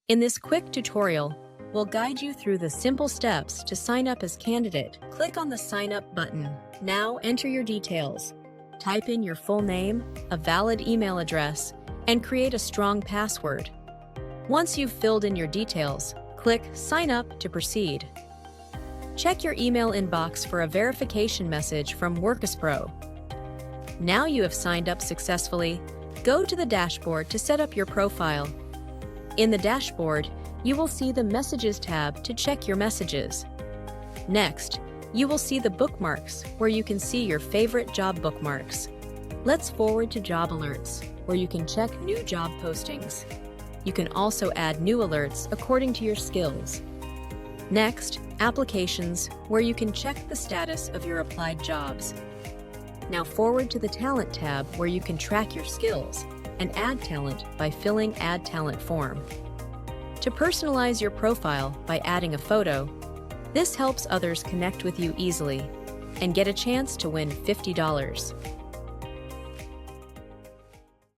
In this quick tutorial, we'll guide you through the simple steps to sign up as candidate. Click on the Sign Up button. Now enter your details. Type in your full name, a valid email address, and create a strong password. Once you've filled in your details, click Sign Up to proceed. Check your email inbox for a verification message from WorkAsPro. Now you have signed up successfully, go to the dashboard to set up your profile. In the dashboard, you will see the Messages tab to check your messages. Next, you will see the bookmarks, where you can see your favorite job bookmarks. Let's forward to Job Alerts, where you can check new job postings. You can also add new alerts according to your skills. Next, Applications, where you can check the status of your applied jobs. Now forward to the Talent tab, where you can track your skills and add talent by filling Add Talent form. To personalize your profile by adding a photo, this helps others connect with you easily and get a chance to win $50.